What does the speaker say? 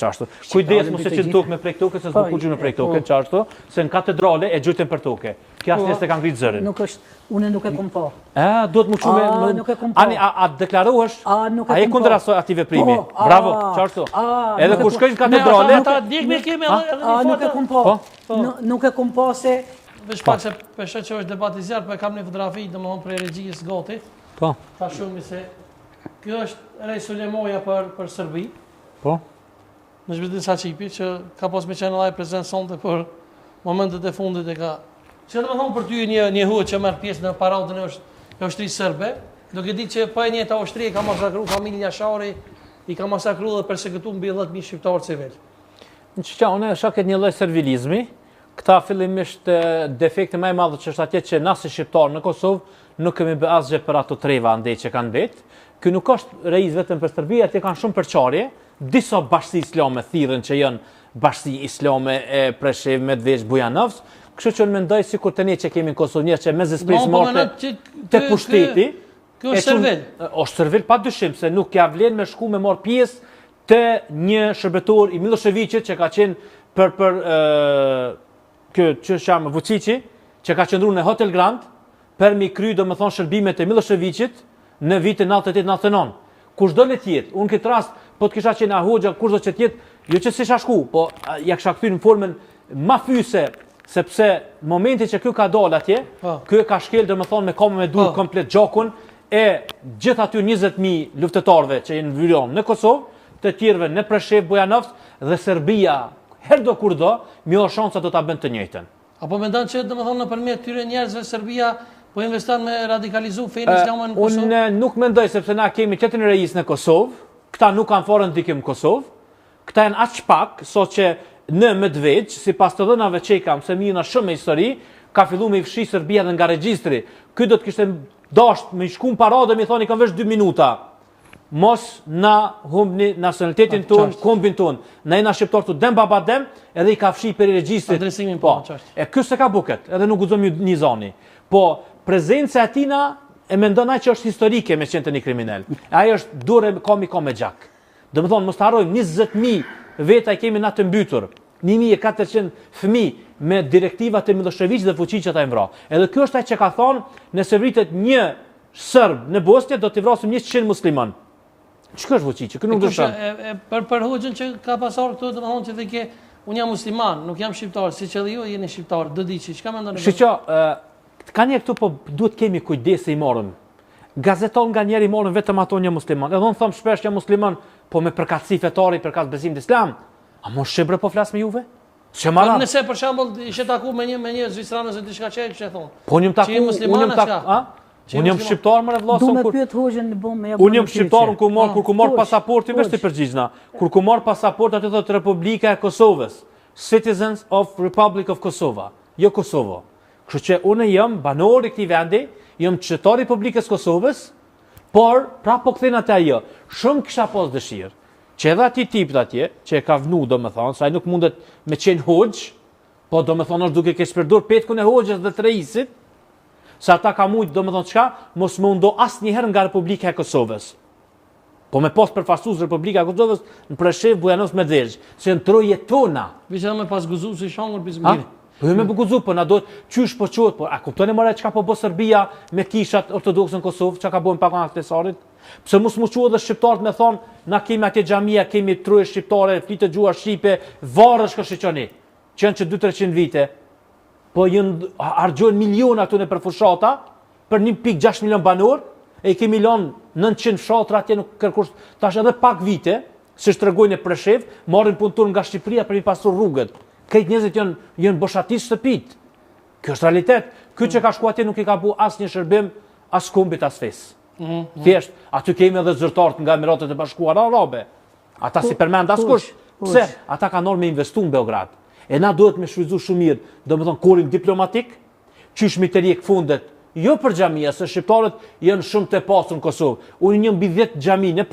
Çashtu. Kujdes mos e qenë tokë me prej tokë, se s'do kur gjë me prej tokë, çashtu, se në katedrale e gjujtën për tokë. Kjo asnjë s'e ka ngrit zërin. Nuk është, unë nuk e kom pa. Duhet më çume. Nuk e kom pa. Ani a deklarohesh? Nuk e kom pa. Ai kundër aty veprimi. Bravo, çashtu. Edhe kur shkojnë në katedrale, ata djegme kemi edhe nuk e kom pa. Nuk e kom pa se veç pak se peshoj që është debati zjarr, po e kam një fotografi domethënë prej regjisë gati. Po. Tha shumë se kjo është Rej Sulemoja për Serbi. Po. Në Zhvezdin Saqipi, që ka pas me qenë edhe prezident sonte për momentet e fundit e ka. Që domethënë për ty një huaj që merr pjesë në paradën e ushtrisë serbe, duke ditë që po e njëjta ushtri ka masakruar familjen Jashari, i ka masakruar dhe përsekutuar mbi 10.000 shqiptarë civil. Në që unë shoh këtë një lloj servilizmi, këta fillimisht defekti më i madh që është atje që na si shqiptar në Kosovë nuk kemi bë asgjë për ato treva andej që kanë det. Ky nuk është rrezik vetëm për Serbi, atje kanë shumë përçarje. Disa bashkësi islame thirrën që janë bashkësi islame e Preshev, Medveç, Bujanovc. Kështu që unë mendoj sikur tani që kemi në Kosovë njerëz që me zespris morte te pushteti. Kjo është servil. Është servil padyshim se nuk ja vlen me shku me marr pjesë te një shërbetor i Miloševićit që ka qenë për që sham Vučići, që ka qëndruar në Hotel Grand për mi kry domethënë shërbimet e Miloševićit në vitin 98-99. Kushdo le të jetë, unë këtë rast po të kisha qenë Hoxha, kushdo që të jetë, jo që s'isha shku, po ja kisha kthyer në formën mafyse, sepse momenti që ky ka dalë atje, ky ka shkel domethënë me kamë me dur komplet gjakun e gjithë aty 20.000 luftëtarëve që janë vërion në Kosovë, të tjerëve në Preshev, Bujanovc dhe Serbia, herdo kurdo, mjë shansa do ta bën të njëjtën. Apo mendon që domethënë nëpërmjet këtyre njerëzve Serbia po investon me radikalizu fenë islame në Kosovë? Unë nuk mendoj sepse na kemi tetën reis në Kosovë, këta nuk kanë fare ndikim në Kosovë, këta janë aq pak, sot që në Medveç, sipas të dhënave që kam, se mi na shumë histori, ka filluar me i fshi Serbia dhe nga regjistri. Ky do të kishte dashur me shkuën paradë, më thoni kanë vesh 2 minuta. Mos na humbni nacionalitetin ton, kombin ton. Na jena shqiptar tu dem baba dem, edhe i ka fshi për regjistrin. Adresimin po. E ky se ka buket, edhe nuk guxon një zoni. Po prezenca e tina e mendon ai që është historike me qenë të një kriminal. Ai është durë komi me gjak. Domethënë mos harrojmë 20.000 veta kemi na të mbytur. 1.400 fëmijë me direktivat e Milošević dhe Vučić që ata e vra. Edhe ky është ai që ka thonë, nëse vritet një serb në Bosnjë do t'i vrasim 100 musliman. Ç'ka është Vučić? Kë nuk do të them. Për hoxhën që ka pasur këtu, domethënë që thekë unë jam musliman, nuk jam shqiptar, siç edhe ju jeni shqiptar, do diçi, çka mendoni? Shiço, ka një këtu po duhet kemi kujdes se i morëm. Gazeton nga njëri morën vetëm ato një musliman. Edhe unë them shpesh jam musliman, po me përkatësi fetare, përkat besim të Islam. A mos shqibre po flas me juve? Po nëse për shembull ishe taku me një zvicranës e diçka çe thon. Po unë jam taku, Unë jam shqiptar më vëllai son kur. Do me pyet hoxhën në bomë ja. Unë jam shqiptar kur ku mor pasaportin vetë përgjigjna. Kur ku mor pasaport aty thotë Republika e Kosovës. Citizens of Republic of Kosova, jo Kosovo. Kështu që unë jam banor i këtij vendi, jam qytetar i Republikës Kosovës, por prapë po kthen atë ajo. Shumë kisha pas dëshirë. Që edhe aty tipit atje, që e ka vënë domethënë, sa ai nuk mundet me qenë hoxh, po domethënë është duke kesh përdor petkun e hoxhës dhe të reisit. Sa ata ka mujt domethënë çka, mos më ndo asnjëherë nga Republika e Kosovës. Po me pas përfaqësues Republika e Kosovës në Preshev, Bujanovc, Medveç, se në troje tona. Veçanë me pas guxu si shangur bizmir. Po me guxu, po na do qysh po quhet, po a kuptoni more çka po bë Serbia me kishat ortodokse në Kosovë, çka ka bën pak anaktesarit? Pse mos mu quhet edhe shqiptarët me thon, na kemi atje xhamia, kemi troje shqiptare, flitë gjuha shqipe, varrësh këshiçoni. Që 200-300 vite. Po argjojnë miliona këtu në për fushata, për 1.6 milion banor, e kemi milon 900 fshatra atje nuk kërkush, tash edhe pak vite, siç tregojnë në Preshev, marrin punëtor nga Shqipëria për i pasur rrugët. Këto njerëzit janë boshatisë shtëpit. Kjo është realitet. Ky që ka shkuar atje nuk i ka bu asnjë shërbim, as kumbit as fes. Thjesht, aty kemi edhe zyrtarët nga Emiratet e Bashkuara Arabe. Ata si përmend askush. Pse? Ata kanë ardhur me investu në Beograd. E na duhet me shfrytzu shumë mirë, domethënë korin diplomatik, qysh mi të rjek fundet, jo për xhamia, se shqiptarët janë shumë të pasur në Kosovë. Unë një mbi 10 xhami në